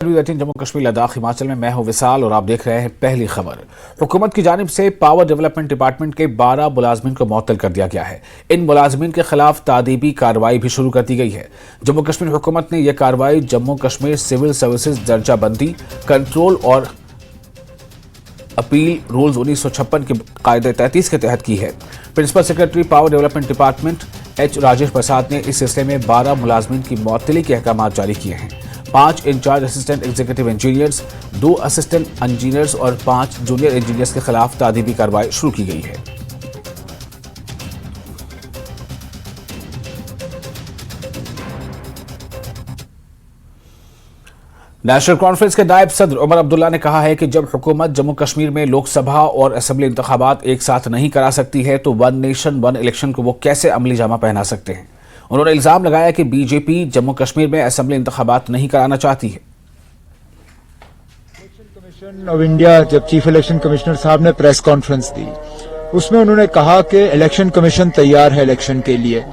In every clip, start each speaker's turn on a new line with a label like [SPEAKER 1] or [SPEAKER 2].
[SPEAKER 1] जम्मू कश्मीर लद्दाख हिमाचल में मैं हूं विशाल और आप देख रहे हैं पहली खबर। हुकूमत की जानिब से पावर डेवलपमेंट डिपार्टमेंट के 12 मुलाजमीन को मुअत्तल कर दिया गया है। इन मुलाजमीन के खिलाफ तादीबी कार्रवाई भी शुरू कर दी गई है। जम्मू कश्मीर हुकूमत ने यह कार्रवाई जम्मू कश्मीर सिविल सर्विसेज दर्जाबंदी कंट्रोल और अपील रूल्स 1956 के कायदे 33 के तहत की है। Principal secretary power development department H Rajesh Prasad ने इस सिलसिले में 12 मुलाजमीन की मुअत्तली के अहकाम जारी किए हैं। 5 in-charge assistant executive engineers, 2 assistant engineers और 5 जूनियर इंजीनियर्स के खिलाफ तादीबी कार्रवाई शुरू की गई है। नेशनल कॉन्फ्रेंस के नायब सदर उमर अब्दुल्ला ने कहा है कि जब हुकूमत जम्मू कश्मीर में लोकसभा और असेंबली इंतखाबात एक साथ नहीं करा सकती है तो वन नेशन वन इलेक्शन को वो कैसे अमली जामा पहना सकते हैं। उन्होंने इल्जाम लगाया कि बीजेपी जम्मू कश्मीर में असेंबली इंतखाबात नहीं कराना चाहती है।
[SPEAKER 2] इलेक्शन कमीशन ऑफ इंडिया जब चीफ इलेक्शन कमिश्नर साहब ने प्रेस कॉन्फ्रेंस दी, उसमें उन्होंने कहा कि इलेक्शन कमीशन तैयार है इलेक्शन के लिए।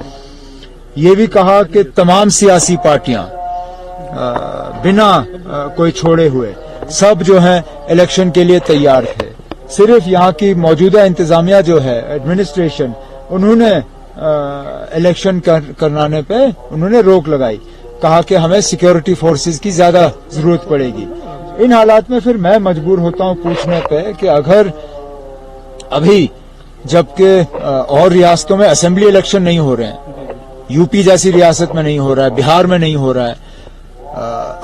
[SPEAKER 2] ये भी कहा कि तमाम सियासी पार्टियां बिना कोई छोड़े हुए सब जो है इलेक्शन के लिए तैयार थे। सिर्फ यहाँ की मौजूदा इंतजामिया जो है एडमिनिस्ट्रेशन, उन्होंने इलेक्शन कराने पे उन्होंने रोक लगाई, कहा कि हमें सिक्योरिटी फोर्सेस की ज्यादा जरूरत पड़ेगी। इन हालात में फिर मैं मजबूर होता हूं पूछने पे कि अगर अभी जबकि और रियासतों में असेंबली इलेक्शन नहीं हो रहे हैं, यूपी जैसी रियासत में नहीं हो रहा है, बिहार में नहीं हो रहा है,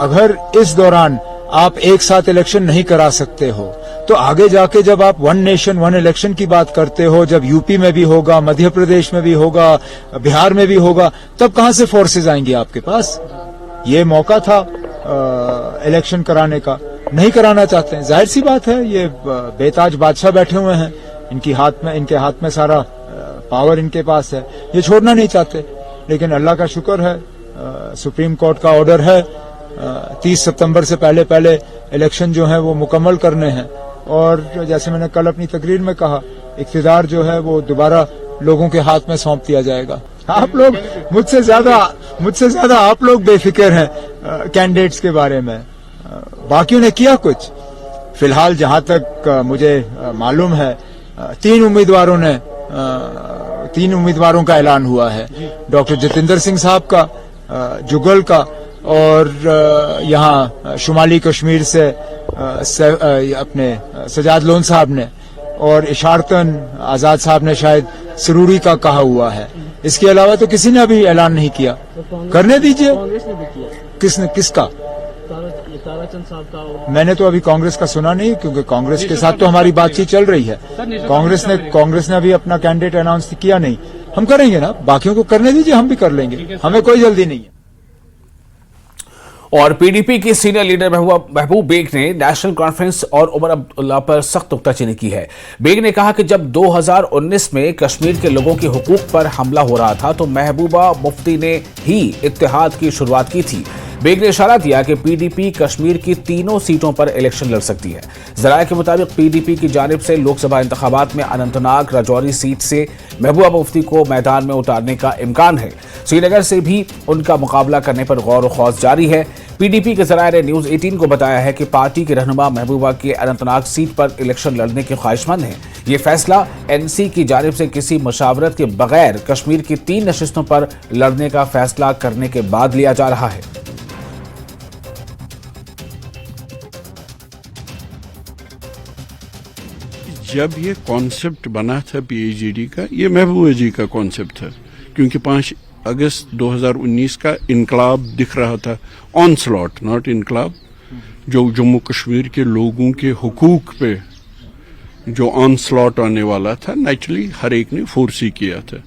[SPEAKER 2] अगर इस दौरान आप एक साथ इलेक्शन नहीं करा सकते हो तो आगे जाके जब आप वन नेशन वन इलेक्शन की बात करते हो, जब यूपी में भी होगा, मध्य प्रदेश में भी होगा, बिहार में भी होगा, तब कहां से फोर्सेज आएंगी आपके पास। ये मौका था इलेक्शन कराने का, नहीं कराना चाहते हैं। जाहिर सी बात है, ये बेताज बादशाह बैठे हुए हैं, इनके हाथ में सारा पावर इनके पास है, ये छोड़ना नहीं चाहते। लेकिन अल्लाह का शुक्र है, सुप्रीम कोर्ट का ऑर्डर है 30 सितंबर से पहले इलेक्शन जो है वो मुकम्मल करने हैं। और जैसे मैंने कल अपनी तकरीर में कहा, इख्तिदार जो है वो दोबारा लोगों के हाथ में सौंप दिया जाएगा। आप लोग मुझसे ज्यादा आप लोग बेफिक्र हैं कैंडिडेट्स के बारे में, बाकियों ने किया कुछ। फिलहाल जहां तक मुझे मालूम है 3 उम्मीदवारों का ऐलान हुआ है, डॉक्टर जितेंद्र सिंह साहब का, जुगल का, और यहाँ शुमाली कश्मीर से अपने सजाद लोन साहब ने, और इशारतन आजाद साहब ने शायद सरूरी का कहा हुआ है। इसके अलावा तो किसी ने अभी ऐलान नहीं किया। करने दीजिए। किसका? ताराचंद साहब का। मैंने तो अभी कांग्रेस का सुना नहीं, क्योंकि कांग्रेस के साथ तो हमारी बातचीत चल रही है। कांग्रेस ने अभी अपना कैंडिडेट अनाउंस किया नहीं। हम करेंगे ना, बाकियों को करने दीजिए, हम भी कर लेंगे, हमें कोई जल्दी नहीं है।
[SPEAKER 1] और पीडीपी की सीनियर लीडर महबूब बेग ने नेशनल कॉन्फ्रेंस और उमर अब्दुल्ला पर सख्त नुक्ताचीनी की है। बेग ने कहा कि जब 2019 में कश्मीर के लोगों के हुकूक पर हमला हो रहा था तो महबूबा मुफ्ती ने ही इत्तेहाद की शुरुआत की थी। बेग ने इशारा दिया कि पीडीपी कश्मीर की 3 सीटों पर इलेक्शन लड़ सकती है। जराये के मुताबिक पीडीपी की जानिब से लोकसभा इंतखाबात में अनंतनाग राजौरी सीट से महबूबा मुफ्ती को मैदान में उतारने का इम्कान है। श्रीनगर से भी उनका मुकाबला करने पर गौर खौज जारी है। पीडीपी के जराये ने न्यूज 18 को बताया है कि पार्टी के रहनुमा महबूबा के अनंतनाग सीट पर इलेक्शन लड़ने के ख्वाहिशमंद हैं। ये फैसला एनसी की जानिब से किसी मशावरत के बगैर कश्मीर की 3 नशिस्तों पर लड़ने का फैसला करने के बाद लिया जा रहा है।
[SPEAKER 3] जब ये कॉन्सेप्ट बना था पीएचडी का, ये महबूबा जी का कॉन्सेप्ट था, क्योंकि 5 अगस्त 2019 का इनकलाब दिख रहा था, ऑनस्लॉट नॉट इनकलाब, जो जम्मू कश्मीर के लोगों के हुकूक पे जो ऑनस्लॉट आने वाला था, नेचुरली हर एक ने फोर्स ही किया था।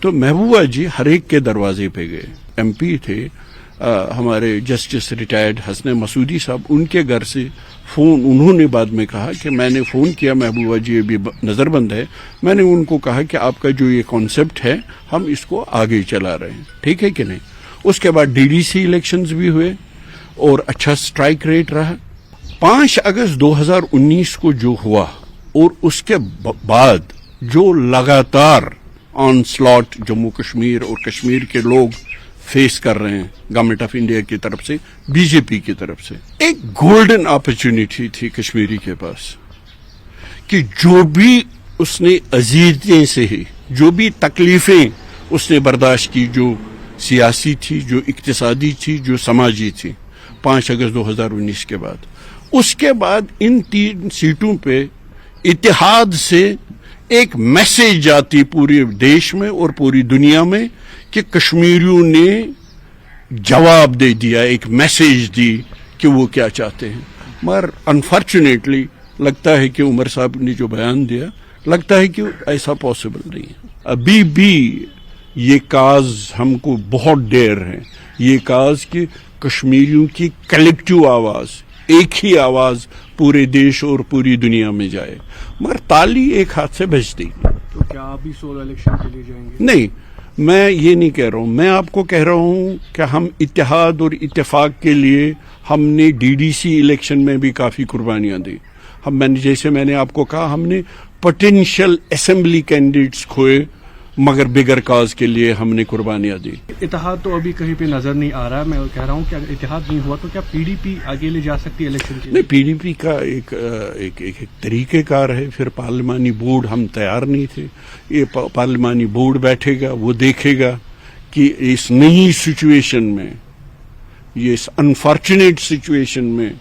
[SPEAKER 3] तो महबूबा जी हर एक के दरवाजे पे गए। एमपी थे हमारे जस्टिस रिटायर्ड हसन मसूदी साहब, उनके घर से फोन, उन्होंने बाद में कहा कि मैंने फोन किया, महबूबा जी अभी नजरबंद है, मैंने उनको कहा कि आपका जो ये कॉन्सेप्ट है हम इसको आगे चला रहे हैं, ठीक है कि नहीं। उसके बाद डीडीसी इलेक्शंस भी हुए और अच्छा स्ट्राइक रेट रहा। 5 अगस्त 2019 को जो हुआ और उसके बाद जो लगातार ऑन स्लॉट जम्मू कश्मीर और कश्मीर के लोग फेस कर रहे हैं गवर्नमेंट ऑफ इंडिया की तरफ से, बीजेपी की तरफ से। एक गोल्डन अपॉर्चुनिटी थी कश्मीरी के पास कि जो भी उसने अजीयतें सही, जो भी तकलीफें उसने बर्दाश्त की, जो सियासी थी, जो इक्तिसादी थी, जो समाजी थी, 5 अगस्त 2019 के बाद, उसके बाद इन 3 सीटों पे इत्तेहाद से एक मैसेज जाती पूरे देश में और पूरी दुनिया में कि कश्मीरियों ने जवाब दे दिया, एक मैसेज दी कि वो क्या चाहते हैं। मगर अनफॉर्चुनेटली लगता है कि उमर साहब ने जो बयान दिया, लगता है कि ऐसा पॉसिबल नहीं है। अभी भी ये काज हमको बहुत देर है, ये काज कि कश्मीरियों की कलेक्टिव आवाज, एक ही आवाज पूरे देश और पूरी दुनिया में जाए। मगर ताली एक हाथ से बजती।
[SPEAKER 4] तो क्या आप भी सोलो इलेक्शन के लिए जाएंगे?
[SPEAKER 3] नहीं, मैं ये नहीं कह रहा हूं। मैं आपको कह रहा हूं कि हम इत्तेहाद और इत्तेफाक के लिए हमने डीडीसी इलेक्शन में भी काफी कुर्बानियां दी। जैसे मैंने आपको कहा, हमने पोटेंशियल असेंबली कैंडिडेट्स खोए, मगर बिगर काज के लिए हमने कुर्बानियां दी।
[SPEAKER 4] इत्तेहाद तो अभी कहीं पे नजर नहीं आ रहा है। मैं कह रहा हूँ कि अगर इत्तेहाद नहीं हुआ तो क्या पीडीपी अकेले जा सकती है इलेक्शन के लिए?
[SPEAKER 3] नहीं, पीडीपी का एक तरीकेकार है। फिर पार्लिमानी बोर्ड, हम तैयार नहीं थे। ये पार्लिमानी बोर्ड बैठेगा, वो देखेगा कि इस नई सिचुएशन में, ये इस अनफॉर्चुनेट सिचुएशन में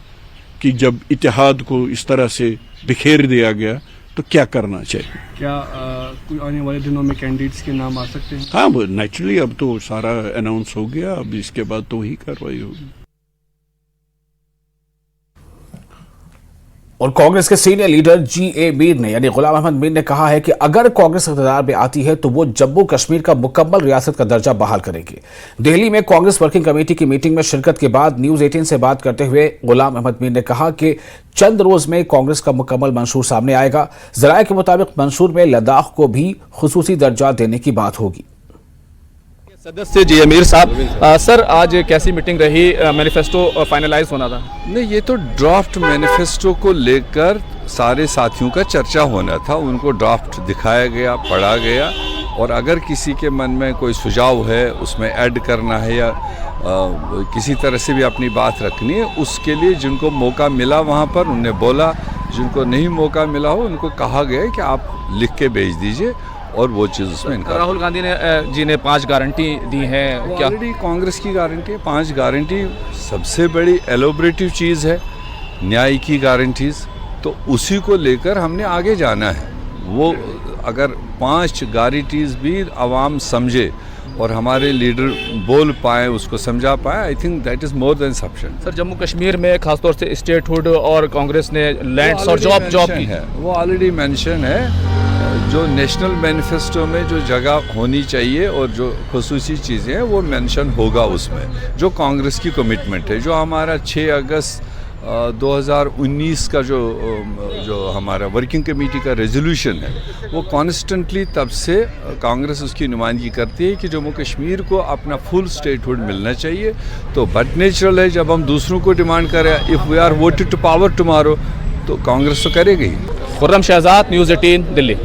[SPEAKER 3] कि जब इत्तेहाद को इस तरह से बिखेर दिया गया तो क्या करना चाहिए।
[SPEAKER 4] क्या कोई आने वाले दिनों में कैंडिडेट्स के नाम आ सकते हैं?
[SPEAKER 3] हाँ, वो नेचुरली अब तो सारा अनाउंस हो गया, अब इसके बाद तो वही कार्रवाई होगी।
[SPEAKER 1] और कांग्रेस के सीनियर लीडर जीए मीर ने यानी गुलाम अहमद मीर ने कहा है कि अगर कांग्रेस इक़्तिदार में आती है तो वो जम्मू कश्मीर का मुकम्मल रियासत का दर्जा बहाल करेगी। दिल्ली में कांग्रेस वर्किंग कमेटी की मीटिंग में शिरकत के बाद न्यूज 18 से बात करते हुए गुलाम अहमद मीर ने कहा कि चंद रोज में कांग्रेस का मुकम्मल मंशूर सामने आएगा। जराये के मुताबिक मंशूर में लद्दाख को भी खुसूसी दर्जा देने की बात होगी।
[SPEAKER 5] सदस्य जी अमीर साहब, सर आज कैसी मीटिंग रही? मैनिफेस्टो फाइनलाइज होना था।
[SPEAKER 6] नहीं, ये तो ड्राफ्ट मैनिफेस्टो को लेकर सारे साथियों का चर्चा होना था। उनको ड्राफ्ट दिखाया गया, पढ़ा गया, और अगर किसी के मन में कोई सुझाव है, उसमें ऐड करना है या किसी तरह से भी अपनी बात रखनी है, उसके लिए जिनको मौका मिला वहाँ पर उन्हें बोला, जिनको नहीं मौका मिला हो उनको कहा गया कि आप लिख के भेज दीजिए, और वो चीज़ उसमें इनका।
[SPEAKER 5] राहुल गांधी जी ने 5 गारंटी दी हैं। क्या
[SPEAKER 6] ऑलरेडी कांग्रेस की गारंटी है? 5 गारंटी सबसे बड़ी एलोबरेटिव चीज़ है, न्याय की गारंटीज, तो उसी को लेकर हमने आगे जाना है। वो अगर 5 गारंटीज भी आवाम समझे और हमारे लीडर बोल पाए, उसको समझा पाए, I think that is more than sufficient.
[SPEAKER 5] Sir, Jammu Kashmir में खासतौर से स्टेटहुड और कांग्रेस ने लैंड्स और जॉब की
[SPEAKER 6] है, वो ऑलरेडी मेंशन है। जो नेशनल मैनिफेस्टो में जो जगह होनी चाहिए और जो खुसूसी चीज़ें हैं वो मेंशन होगा उसमें, जो कांग्रेस की कमिटमेंट है। जो हमारा 6 अगस्त 2019 का जो हमारा वर्किंग कमेटी का रेजोल्यूशन है, वो कॉन्स्टेंटली तब से कांग्रेस उसकी नुमाइंदगी करती है कि जम्मू कश्मीर को अपना फुल स्टेटहुड मिलना चाहिए। तो बट नेचुरल है जब हम दूसरों को डिमांड करें, if we are voted to power tomorrow, तो कांग्रेस तो करेगी ही।
[SPEAKER 5] खुर्रम शहजाद, न्यूज़ 18 दिल्ली।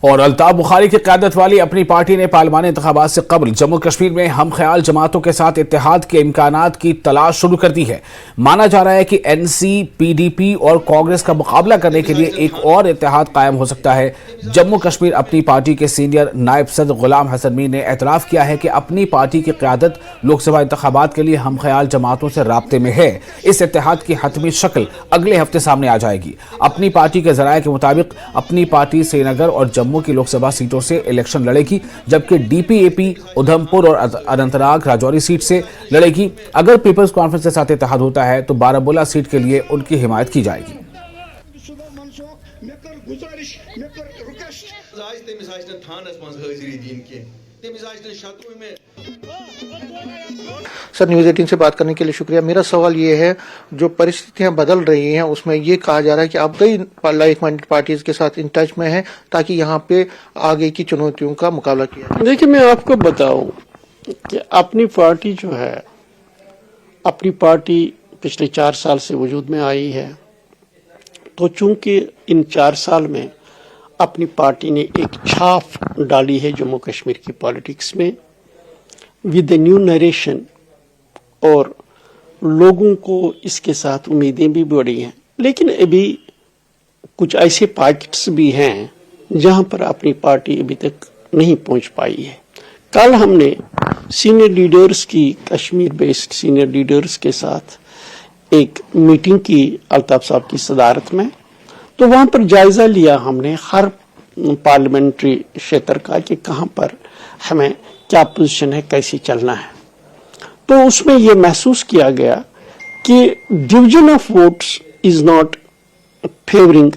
[SPEAKER 1] और अल्ताफ बुखारी की क़यादत वाली अपनी पार्टी ने पार्लिमानी इंतखाबात से कबल जम्मू कश्मीर में हम ख्याल जमातों के साथ इत्तेहाद के इम्कानात की तलाश शुरू कर दी है। माना जा रहा है कि एनसी, पीडीपी और कांग्रेस का मुकाबला करने के लिए एक और इत्तेहाद कायम हो सकता है। जम्मू कश्मीर अपनी पार्टी के सीनियर नायब सदर गुलाम हसन मीर ने एतराफ़ किया है कि अपनी पार्टी की क़यादत लोकसभा इंतखाबात के लिए हम ख्याल जमातों से राब्ते में है। इस इत्तेहाद की हतमी शक्ल अगले हफ्ते सामने आ जाएगी। अपनी पार्टी के ज़राए के मुताबिक अपनी पार्टी श्रीनगर और जम्मू की लोकसभा सीटों से इलेक्शन लड़ेगी, जबकि डीपीएपी उधमपुर और अनंतनाग राजौरी सीट से लड़ेगी। अगर पीपल्स कॉन्फ्रेंस के साथ इत्तेहाद होता है तो बारामूला सीट के लिए उनकी हिमायत की जाएगी।
[SPEAKER 7] सर, न्यूज़ 18 से बात करने के लिए शुक्रिया। मेरा सवाल ये है, जो परिस्थितियां बदल रही हैं उसमें ये कहा जा रहा है कि आप कई लाइक माइंडेड पार्टीज के साथ इन टच में हैं ताकि यहाँ पे आगे की चुनौतियों का मुकाबला किया जाए।
[SPEAKER 8] देखिए, मैं आपको बताऊं कि अपनी पार्टी जो है, अपनी पार्टी पिछले 4 साल से वजूद में आई है, तो चूंकि इन 4 साल में अपनी पार्टी ने एक छाप डाली है जम्मू कश्मीर की पॉलिटिक्स में, विद ए न्यू नरेशन, और लोगों को इसके साथ उम्मीदें भी बढ़ी हैं। लेकिन अभी कुछ ऐसे पॉकेट्स भी हैं जहां पर अपनी पार्टी अभी तक नहीं पहुंच पाई है। कल हमने सीनियर लीडर्स की, कश्मीर बेस्ड सीनियर लीडर्स के साथ एक मीटिंग की अल्ताफ साहब की सदारत में, तो वहां पर जायजा लिया हमने हर पार्लियामेंट्री क्षेत्र का कि कहां पर हमें क्या पोजीशन है, कैसे चलना है। तो उसमें यह महसूस किया गया कि division of votes is not favouring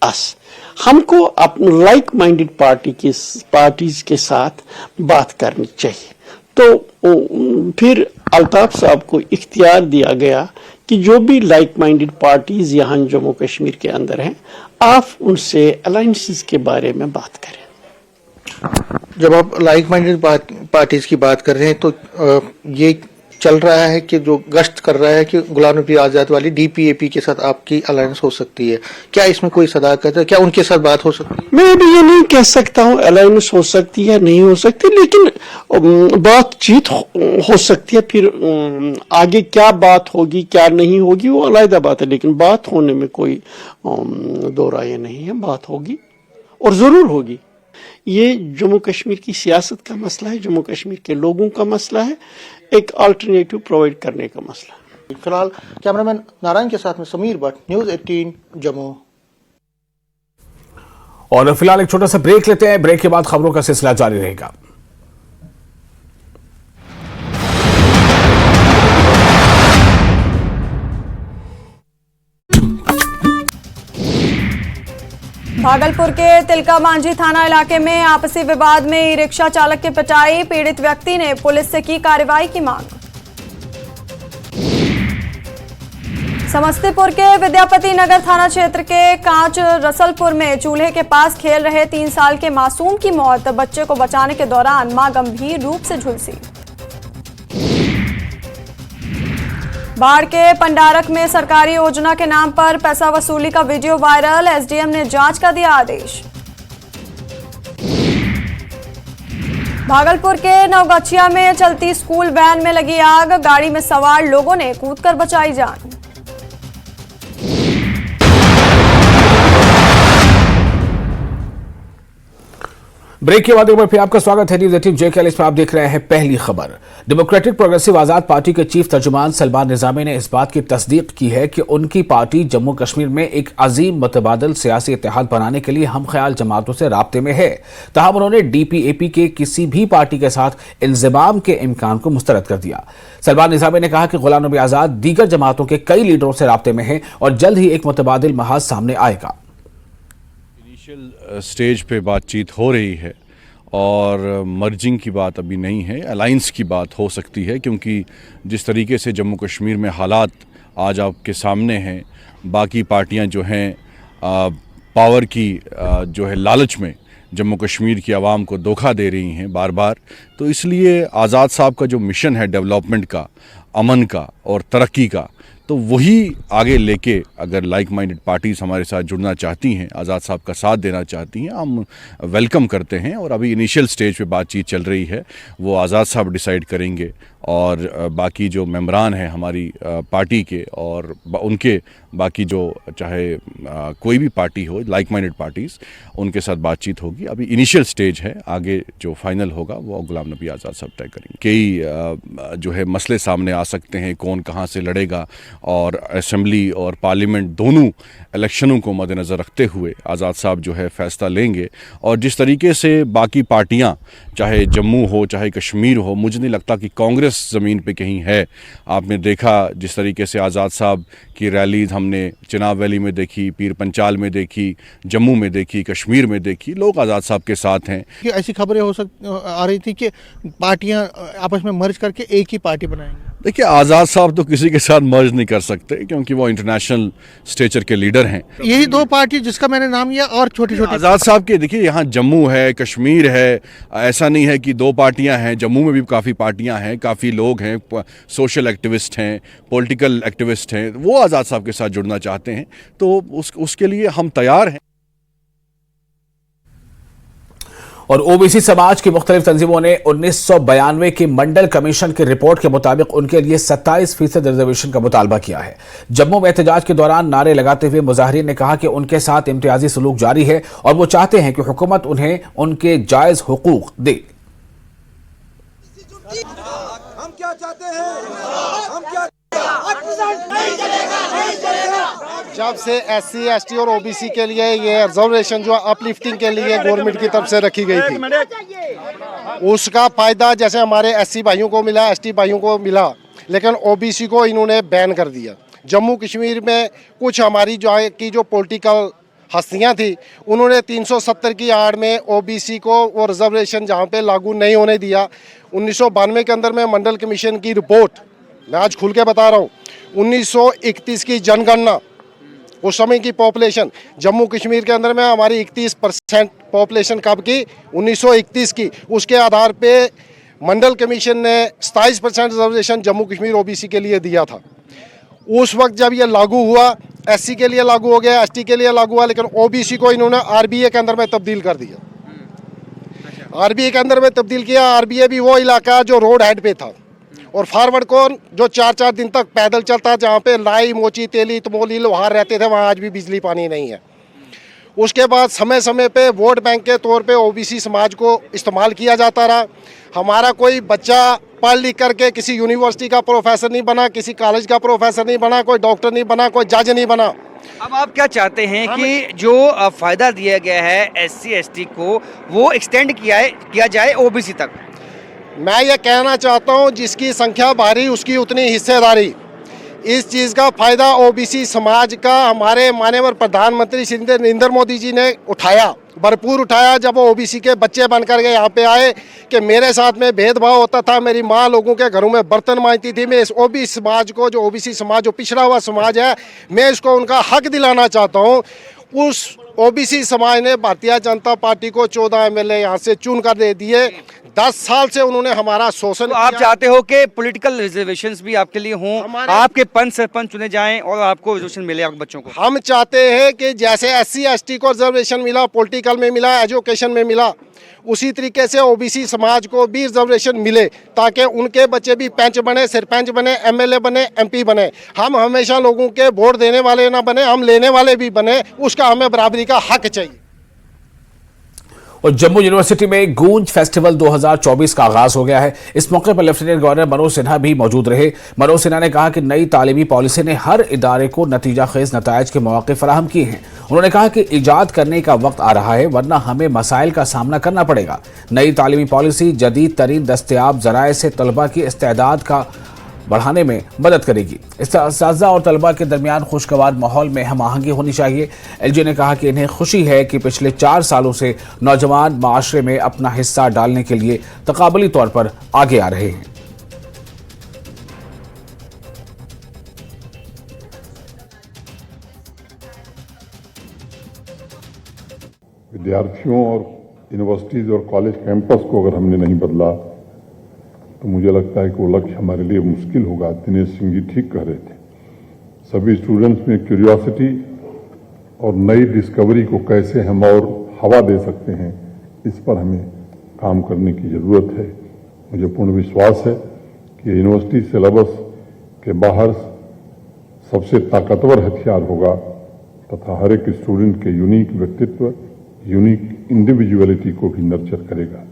[SPEAKER 8] us. हमको अपने लाइक माइंडेड पार्टीज के साथ बात करनी चाहिए। तो फिर अल्ताफ साहब को इख्तियार दिया गया कि जो भी लाइक माइंडेड पार्टीज यहाँ जम्मू कश्मीर के अंदर हैं, आप उनसे अलायंसेस के बारे में बात करें।
[SPEAKER 7] जब आप लाइक माइंडेड पार्टीज की बात कर रहे हैं तो ये चल रहा है कि जो गश्त कर रहा है कि गुलाम नबी आजाद वाली DPAP के साथ आपकी अलायंस हो सकती है, क्या इसमें कोई सदाकत है? क्या उनके साथ बात हो सकती है?
[SPEAKER 8] मैं अभी ये नहीं कह सकता हूँ अलायंस हो सकती है नहीं हो सकती, लेकिन बातचीत हो सकती है। फिर आगे क्या बात होगी क्या नहीं होगी वो अलग बात है, लेकिन बात होने में कोई दो राय नहीं है। बात होगी और जरूर होगी। ये जम्मू कश्मीर की सियासत का मसला है, जम्मू कश्मीर के लोगों का मसला है, एक अल्टरनेटिव प्रोवाइड करने का मसला है।
[SPEAKER 7] फिलहाल कैमरामैन नारायण के साथ में समीर भट्ट, न्यूज़ 18 जम्मू।
[SPEAKER 1] और फिलहाल एक छोटा सा ब्रेक लेते हैं। ब्रेक के बाद खबरों का सिलसिला जारी रहेगा।
[SPEAKER 9] भागलपुर के तिलका मांझी थाना इलाके में आपसी विवाद में ई रिक्शा चालक की पिटाई, पीड़ित व्यक्ति ने पुलिस से की कार्रवाई की मांग। समस्तीपुर के विद्यापति नगर थाना क्षेत्र के कांच रसलपुर में चूल्हे के पास खेल रहे 3 साल के मासूम की मौत, बच्चे को बचाने के दौरान मां गंभीर रूप से झुलसी। बाढ़ के पंडारक में सरकारी योजना के नाम पर पैसा वसूली का वीडियो वायरल, एसडीएम ने जांच का दिया आदेश। भागलपुर के नवगछिया में चलती स्कूल वैन में लगी आग, गाड़ी में सवार लोगों ने कूदकर बचाई जान।
[SPEAKER 1] ब्रेक के बाद एक बार फिर आपका स्वागत है न्यूज़ 18 JKL। इसमें आप देख रहे हैं पहली खबर। डेमोक्रेटिक प्रोग्रेसिव आजाद पार्टी के चीफ तर्जुमान सलमान निजामी ने इस बात की तस्दीक की है कि उनकी पार्टी जम्मू कश्मीर में एक अजीम मुतबादिल सियासी इत्तेहाद बनाने के लिए हम ख्याल जमातों से राब्ते में है। ताहम उन्होंने DPAP के किसी भी पार्टी के साथ इंजमाम के इम्कान को मुस्तरद कर दिया। सलमान निजामी ने कहा कि गुलाम नबी आजाद दीगर जमातों के कई लीडरों से राब्ते में है और जल्द ही एक मुतबादिल महाज सामने आएगा।
[SPEAKER 10] इनिशियल स्टेज पे बातचीत हो रही है और मर्जिंग की बात अभी नहीं है, अलाइंस की बात हो सकती है, क्योंकि जिस तरीके से जम्मू कश्मीर में हालात आज आपके सामने हैं, बाकी पार्टियां जो हैं पावर की जो है लालच में जम्मू कश्मीर की आवाम को धोखा दे रही हैं बार बार। तो इसलिए आज़ाद साहब का जो मिशन है डेवलपमेंट का, अमन का और तरक्की का, तो वही आगे लेके अगर लाइक माइंडेड पार्टीज़ हमारे साथ जुड़ना चाहती हैं, आज़ाद साहब का साथ देना चाहती हैं, हम वेलकम करते हैं। और अभी इनिशियल स्टेज पे बातचीत चल रही है, वो आज़ाद साहब डिसाइड करेंगे और बाकी जो मेंबरान हैं हमारी पार्टी के और उनके बाकी जो चाहे कोई भी पार्टी हो, लाइक माइंडेड पार्टीज़, उनके साथ बातचीत होगी। अभी इनिशियल स्टेज है, आगे जो फाइनल होगा वो गुलाम नबी आज़ाद साहब तय करेंगे। कई जो है मसले सामने आ सकते हैं, कौन कहाँ से लड़ेगा, और असेंबली और पार्लियामेंट दोनों इलेक्शनों को मद्देनज़र रखते हुए आज़ाद साहब जो है फ़ैसला लेंगे। और जिस तरीके से बाकी पार्टियां, चाहे जम्मू हो चाहे कश्मीर हो, मुझे नहीं लगता कि कांग्रेस ज़मीन पे कहीं है। आपने देखा जिस तरीके से आज़ाद साहब की रैलीज हमने चिनाब वैली में देखी, पीर पंचाल में देखी, जम्मू में देखी, कश्मीर में देखी, लोग आज़ाद साहब के साथ हैं।
[SPEAKER 7] ऐसी खबरें आ रही थी कि पार्टियां आपस में मर्ज करके एक ही पार्टी बनाएंगे।
[SPEAKER 10] देखिए, आज़ाद साहब तो किसी के साथ मर्ज नहीं कर सकते क्योंकि वो इंटरनेशनल स्टेचर के लीडर हैं।
[SPEAKER 7] यही दो पार्टी जिसका मैंने नाम लिया और छोटी छोटी
[SPEAKER 10] आज़ाद साहब के, देखिए यहाँ जम्मू है, कश्मीर है, ऐसा नहीं है कि दो पार्टियां हैं। जम्मू में भी काफ़ी पार्टियां हैं, काफ़ी लोग हैं, सोशल एक्टिविस्ट हैं, पॉलिटिकल एक्टिविस्ट हैं, वो आज़ाद साहब के साथ जुड़ना चाहते हैं, तो उसके लिए हम तैयार हैं।
[SPEAKER 1] और ओबीसी समाज की मुख्तलिफ तंजीमों ने 1992 की मंडल कमीशन की रिपोर्ट के मुताबिक उनके लिए 27% रिजर्वेशन का मुतालबा किया है। जम्मू में एहतजाज के दौरान नारे लगाते हुए मुजाहिरीन ने कहा कि उनके साथ इम्तियाजी सलूक जारी है और वो चाहते हैं कि हुकूमत उन्हें उनके जायज हुकूक दे।
[SPEAKER 11] हम क्या चाहते हैं? हम क्या जब से SC ST और OBC के लिए ये रिजर्वेशन जो अपलिफ्टिंग के लिए गवर्नमेंट की तरफ से रखी गई थी, उसका फायदा जैसे हमारे SC भाइयों को मिला, ST भाइयों को मिला, लेकिन OBC को इन्होंने बैन कर दिया। जम्मू कश्मीर में कुछ हमारी जो पॉलिटिकल हस्तियां थी, उन्होंने 370 की आड़ में OBC को वो रिजर्वेशन जहाँ पे लागू नहीं होने दिया। 1992 के अंदर में मंडल कमीशन की रिपोर्ट, मैं आज खुल के बता रहा हूँ, 1931 की जनगणना, उस समय की पॉपुलेशन जम्मू कश्मीर के अंदर में हमारी 31% पॉपुलेशन कब की? 1931 की। उसके आधार पे मंडल कमीशन ने 27% रिजर्वेशन जम्मू कश्मीर OBC के लिए दिया था। उस वक्त जब ये लागू हुआ, SC के लिए लागू हो गया, ST के लिए लागू हुआ, लेकिन OBC को इन्होंने RBA के अंदर में तब्दील कर दिया। RBA के अंदर में तब्दील किया। RBA भी वो इलाका जो रोड हेड पे था, और फॉरवर्ड कौन जो 4-4 दिन तक पैदल चलता, जहाँ पे लाई, मोची, तेली, तमोली, लोहार रहते थे, वहाँ आज भी बिजली पानी नहीं है। उसके बाद समय समय पे वोट बैंक के तौर पे OBC समाज को इस्तेमाल किया जाता रहा। हमारा कोई बच्चा पढ़ लिख करके किसी यूनिवर्सिटी का प्रोफेसर नहीं बना, किसी कॉलेज का प्रोफेसर नहीं बना, कोई डॉक्टर नहीं बना, कोई जज नहीं बना।
[SPEAKER 12] अब आप क्या चाहते हैं कि जो फ़ायदा दिया गया है SC ST को, वो एक्सटेंड किया जाए OBC तक?
[SPEAKER 11] मैं ये कहना चाहता हूँ, जिसकी संख्या भारी उसकी उतनी हिस्सेदारी। इस चीज़ का फ़ायदा OBC समाज का हमारे माननीय प्रधानमंत्री श्री नरेंद्र मोदी जी ने उठाया, भरपूर उठाया। जब वो OBC के बच्चे बनकर के यहाँ पे आए कि मेरे साथ में भेदभाव होता था, मेरी माँ लोगों के घरों में बर्तन मांजती थी, मैं इस OBC समाज को, जो OBC समाज जो पिछड़ा हुआ समाज है, मैं इसको उनका हक दिलाना चाहता हूँ। उस OBC समाज ने भारतीय जनता पार्टी को 14 MLA यहाँ से चुन कर दे दिए। 10 साल से उन्होंने हमारा शोषण
[SPEAKER 12] तो आप चाहते हो कि पॉलिटिकल रिजर्वेशंस भी आपके लिए हों, आपके पंच सरपंच चुने जाएं और आपको रिजर्वेशन मिले आपके बच्चों को?
[SPEAKER 11] हम चाहते हैं कि जैसे SC ST को रिजर्वेशन मिला, पॉलिटिकल में मिला, एजुकेशन में मिला, उसी तरीके से OBC समाज को भी रिजर्वेशन मिले, ताकि उनके बच्चे भी पंच बने, सरपंच बने, MLA बने, MP बने। हम हमेशा लोगों के वोट देने वाले ना बने, हम लेने वाले भी बने। उसका हमें बराबरी का हक चाहिए।
[SPEAKER 1] और जम्मू यूनिवर्सिटी में गूंज फेस्टिवल 2024 का आगाज हो गया है। इस मौके पर लेफ्टिनेंट गवर्नर मनोज सिन्हा भी मौजूद रहे। मनोज सिन्हा ने कहा कि नई तालीमी पॉलिसी ने हर इदारे को नतीजा खेज नतायज के मौके फराहम किए हैं। उन्होंने कहा कि इजाद करने का वक्त आ रहा है, वरना हमें मसाइल का सामना करना पड़ेगा। नई तालीमी पॉलिसी जदीद तरीन दस्तयाब जराए से तलबा की इस्तेदाद का बढ़ाने में मदद करेगी। इस्तिज़ा और तलबा के दरमियान खुशगवार माहौल में हम आहंगी होनी चाहिए। LG ने कहा कि इन्हें खुशी है कि पिछले 4 सालों से नौजवान माशरे में अपना हिस्सा डालने के लिए तकाबली तौर पर आगे आ रहे हैं।
[SPEAKER 13] विद्यार्थियों और यूनिवर्सिटीज और कॉलेज कैंपस को अगर हमने नहीं बदला तो मुझे लगता है कि वो लक्ष्य हमारे लिए मुश्किल होगा। दिनेश सिंह जी ठीक कह रहे थे, सभी स्टूडेंट्स में क्यूरियोसिटी और नई डिस्कवरी को कैसे हम और हवा दे सकते हैं, इस पर हमें काम करने की ज़रूरत है। मुझे पूर्ण विश्वास है कि यूनिवर्सिटी सिलेबस के बाहर सबसे ताकतवर हथियार होगा तथा हर एक स्टूडेंट के यूनिक व्यक्तित्व, यूनिक इंडिविजुअलिटी को भी नर्चर करेगा।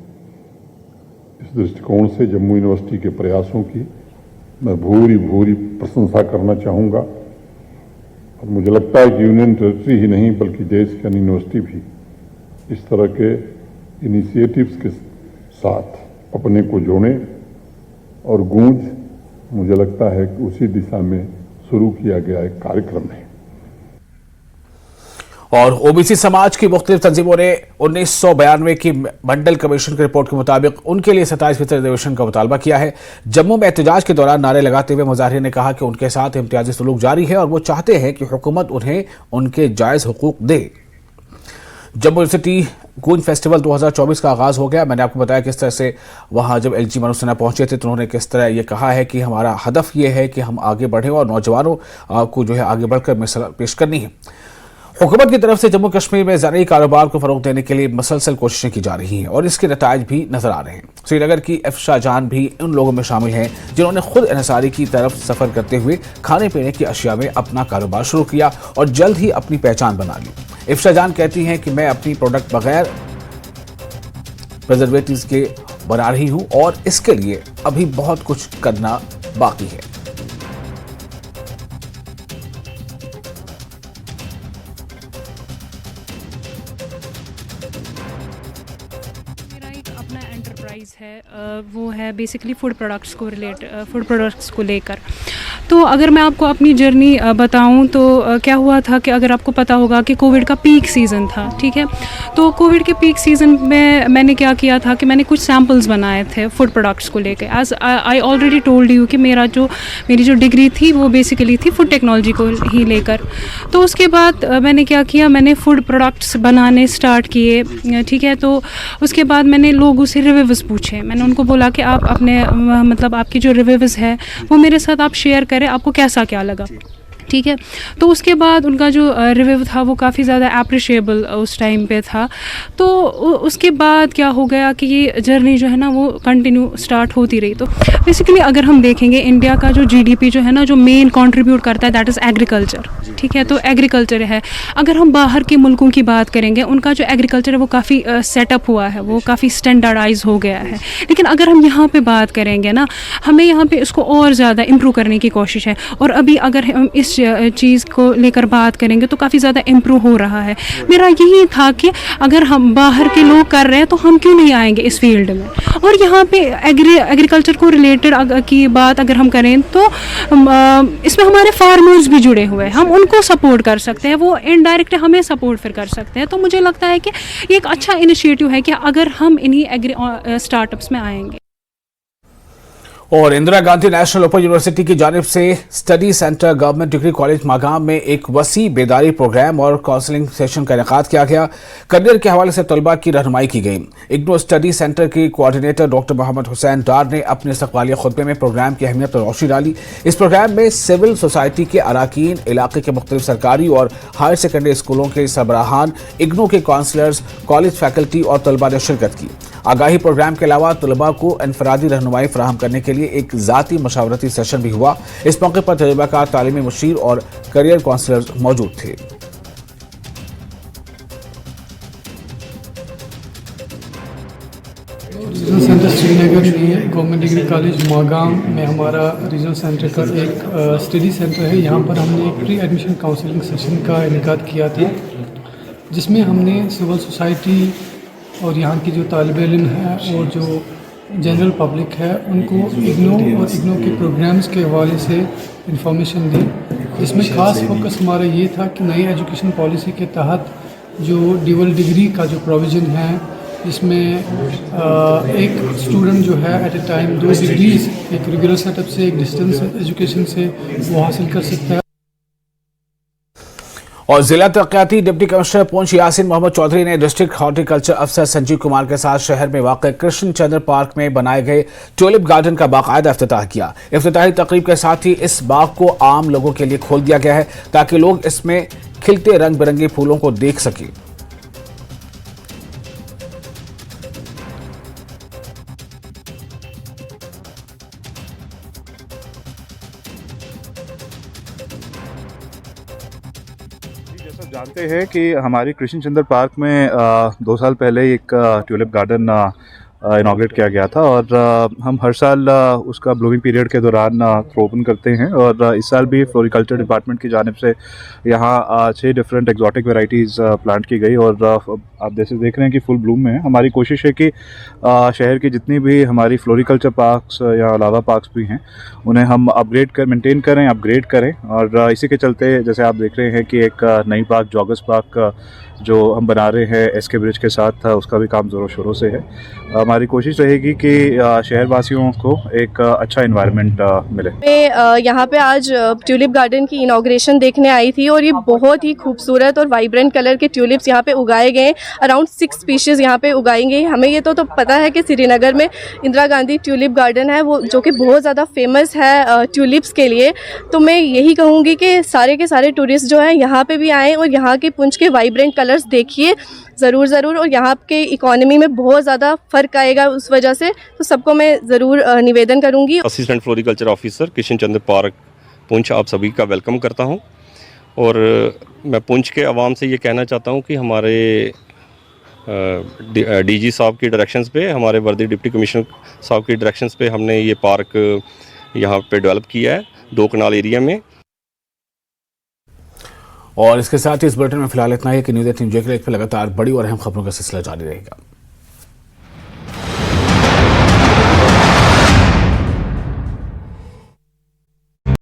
[SPEAKER 13] इस दृष्टिकोण से जम्मू यूनिवर्सिटी के प्रयासों की मैं भूरी भूरी प्रशंसा करना चाहूँगा। और मुझे लगता है कि यूनियन टेरिटरी ही नहीं बल्कि देश की अन्य यूनिवर्सिटी भी इस तरह के इनिशिएटिव्स के साथ अपने को जोड़ें। और गूंज मुझे लगता है कि उसी दिशा में शुरू किया गया एक कार्यक्रम है।
[SPEAKER 1] और ओबीसी समाज की मुख्तलिफ तंजीमों ने 1992 की मंडल कमीशन की रिपोर्ट के मुताबिक उनके लिए 27% रिजर्वेशन का मुतालबा किया है। जम्मू में एहतजाज के दौरान नारे लगाते हुए मुजाहिरीन ने कहा कि उनके साथ इम्तियाजी सलूक जारी है और वो चाहते हैं कि हुकूमत उन्हें उनके जायज़ हुकूक दे। जम्मू यूनिवर्सिटी गूंज फेस्टिवल 2024 का आगाज हो गया। मैंने आपको बताया किस तरह से वहां जब LG मनोज सिन्हा पहुंचे थे तो उन्होंने किस तरह ये कहा है कि हमारा हदफ ये है कि हम आगे बढ़ें और नौजवानों को जो है आगे बढ़कर मिसाल पेश करनी है। हुकूमत की तरफ से जम्मू कश्मीर में ज़रूरी कारोबार को फरोग देने के लिए मसलसल कोशिशें की जा रही हैं और इसके नतायज भी नजर आ रहे हैं। श्रीनगर की एफशा जान भी उन लोगों में शामिल हैं जिन्होंने खुद इन्हिसारी की तरफ सफर करते हुए खाने पीने की अशिया में अपना कारोबार शुरू किया और जल्द ही अपनी पहचान बना ली। एफशा जान कहती हैं कि मैं अपनी प्रोडक्ट बगैर प्रिजर्वेटिव्स के बना रही हूं और इसके लिए अभी बहुत कुछ करना बाकी है।
[SPEAKER 14] अपना एंटरप्राइज है वो है बेसिकली फूड प्रोडक्ट्स को लेकर। तो अगर मैं आपको अपनी जर्नी बताऊं तो क्या हुआ था कि अगर आपको पता होगा कि कोविड का पीक सीज़न था, ठीक है। तो कोविड के पीक सीज़न में मैंने क्या किया था कि मैंने कुछ सैम्पल्स बनाए थे फूड प्रोडक्ट्स को लेकर। As I already told you कि मेरी जो डिग्री थी वो बेसिकली थी फूड टेक्नोलॉजी को ही लेकर। तो उसके बाद मैंने क्या किया, मैंने फूड प्रोडक्ट्स बनाने स्टार्ट किए, ठीक है। तो उसके बाद मैंने लोगों से रिव्यूज़ पूछे। मैंने उनको बोला कि आप अपने मतलब आपकी जो रिव्यूज़ है वो मेरे साथ आप शेयर करें, आपको कैसा क्या लगा, ठीक है। तो उसके बाद उनका जो रिव्यू था वो काफ़ी ज़्यादा अप्रिशिएबल उस टाइम पे था। तो उसके बाद क्या हो गया कि ये जर्नी जो है ना वो कंटिन्यू स्टार्ट होती रही। तो बेसिकली अगर हम देखेंगे इंडिया का जो जीडीपी जो है ना जो मेन कंट्रीब्यूट करता है दैट इज़ एग्रीकल्चर, ठीक है। तो एग्रीकल्चर है। अगर हम बाहर के मुल्कों की बात करेंगे उनका जो एग्रीकल्चर है वो काफ़ी सेटअप हुआ है, वो काफ़ी स्टैंडर्डाइज हो गया है। लेकिन अगर हम यहाँ पे बात करेंगे ना, हमें यहाँ पे इसको और ज़्यादा इम्प्रूव करने की कोशिश है। और अभी अगर हम इस चीज़ को लेकर बात करेंगे तो काफ़ी ज़्यादा इम्प्रूव हो रहा है। मेरा यही था कि अगर हम बाहर के लोग कर रहे हैं तो हम क्यों नहीं आएंगे इस फील्ड में। और यहाँ पे एग्रीकल्चर को रिलेटेड की बात अगर हम करें तो इसमें हमारे फार्मर्स भी जुड़े हुए हैं, हम उनको सपोर्ट कर सकते हैं, वो इनडायरेक्ट हमें सपोर्ट फिर कर सकते हैं। तो मुझे लगता है कि ये एक अच्छा इनिशिएटिव है कि अगर हम इन्हीं एग्री स्टार्टअप्स में आएंगे।
[SPEAKER 1] और Indira Gandhi national open university की जानिब से study centre government degree college Magam में एक वसी बेदारी प्रोग्राम और काउंसलिंग सेशन का इनेकाद किया गया। करियर के हवाले से तलबा की रहनुमाई की गई। इग्नो स्टडी सेंटर के कोऑर्डिनेटर डॉक्टर मोहम्मद हुसैन डार ने अपने इस्तक़बालिया खुतबे में प्रोग्राम की अहमियत पर रोशनी डाली। इस प्रोग्राम में सिविल सोसाइटी के अराकीन, इलाके के मुख्तलिफ सरकारी और हायर सेकेंडरी स्कूलों के सरबराहान, इग्नो के काउंसलर्स, कॉलेज फैकल्टी और तलबा ने शिरकत की। आगाही प्रोग्राम के अलावा तलबा को इनफरादी रहनुमाई फराहम करने के लिए एक ज़ाती मशावरती सेशन भी हुआ। इस मौके पर तजुर्बाकार तालीमी मुशीर और करियर काउंसलर मौजूद थे।
[SPEAKER 15] रीजनल सेंटर श्रीनगर में गवर्नमेंट डिग्री कॉलेज मागाम में हमारा रीजनल सेंटर का एक स्टडी सेंटर है। यहाँ पर हमने एक प्री एडमिशन काउंसलिंग सेशन का इनेकाद किया था, जिसमें हमने सिविल सोसाइटी और यहाँ की जो तालिब इल्म है और जो जनरल पब्लिक है उनको इग्नो और इग्नो के प्रोग्राम्स के हवाले से इंफॉर्मेशन दी। इसमें ख़ास फोकस हमारा ये था कि नई एजुकेशन पॉलिसी के तहत जो ड्यूअल डिग्री का जो प्रोविज़न है, इसमें एक स्टूडेंट जो है एट ए टाइम 2 डिग्रीज एक रेगुलर सेटअप से एक डिस्टेंस एजुकेशन से वो हासिल कर सकता है।
[SPEAKER 1] और जिला तरक्याती डिप्टी कमिश्नर पुंछ यासिन मोहम्मद चौधरी ने डिस्ट्रिक्ट हॉर्टिकल्चर अफसर संजीव कुमार के साथ शहर में वाक़ कृष्ण चंद्र पार्क में बनाए गए ट्यूलिप गार्डन का बाकायदा इफ्तिताह किया। इफ्तिताही तकरीब के साथ ही इस बाग को आम लोगों के लिए खोल दिया गया है ताकि लोग इसमें खिलते रंग बिरंगे फूलों को देख सकें।
[SPEAKER 16] जानते हैं कि हमारी कृष्ण चंद्र पार्क में 2 साल पहले एक ट्यूलिप गार्डन इनॉग्रेट किया गया था और हम हर साल उसका ब्लूमिंग पीरियड के दौरान ओपन करते हैं। और इस साल भी फ्लोरिकल्चर डिपार्टमेंट की जानिब से यहाँ 6 डिफरेंट एक्जॉटिक वेराइटीज़ प्लांट की गई और आप जैसे देख रहे हैं कि फुल ब्लूम में है। हमारी कोशिश है कि शहर की जितनी भी हमारी फ्लोरिकल्चर पार्क्स या अलावा पार्क्स भी हैं उन्हें हम मेंटेन करें, अपग्रेड करें। और इसी के चलते जैसे आप देख रहे हैं कि एक नई पार्क जॉगर्स पार्क जो हम बना रहे हैं एसके ब्रिज के साथ, उसका भी काम ज़ोरों शोरों से है। हमारी कोशिश रहेगी कि शहरवासियों को एक अच्छा एनवायरनमेंट मिले।
[SPEAKER 17] मैं यहाँ पे आज ट्यूलिप गार्डन की इनॉग्रेशन देखने आई थी और ये बहुत ही खूबसूरत और वाइब्रेंट कलर के ट्यूलिप्स यहाँ पे उगाए गए हैं। अराउंड 6 स्पीशीज़ यहाँ पे उगाई गई। हमें ये तो पता है कि श्रीनगर में इंदिरा गांधी ट्यूलिप गार्डन है, वो जो कि बहुत ज़्यादा फेमस है ट्यूलिप्स के लिए। तो मैं यही कहूँगी कि सारे के सारे टूरिस्ट जो हैं यहाँ पे भी आएँ और यहाँ के पुंछ के वाइब्रेंट कलर्स देखिए ज़रूर। और यहाँ के इकोनॉमी में बहुत ज़्यादा फ़र्क आएगा उस वजह से। तो सबको मैं ज़रूर निवेदन करूँगी।
[SPEAKER 18] असिस्टेंट फ्लोरिकल्चर ऑफिसर किशन चंद्र पार्क पुंछ आप सभी का वेलकम करता हूँ। और मैं पुंछ के अवाम से ये कहना चाहता हूँ कि हमारे डीजी साहब की डायरेक्शंस पे, हमारे वर्दी डिप्टी कमिश्नर साहब की डायरेक्शंस पे हमने ये पार्क यहाँ पे डेवलप किया है 2 कनाल एरिया में।
[SPEAKER 1] और इसके साथ ही इस बुलेटिन में फिलहाल इतना ही कि न्यूज़ 18 जे के लिए लगातार बड़ी और अहम खबरों का सिलसिला जारी रहेगा।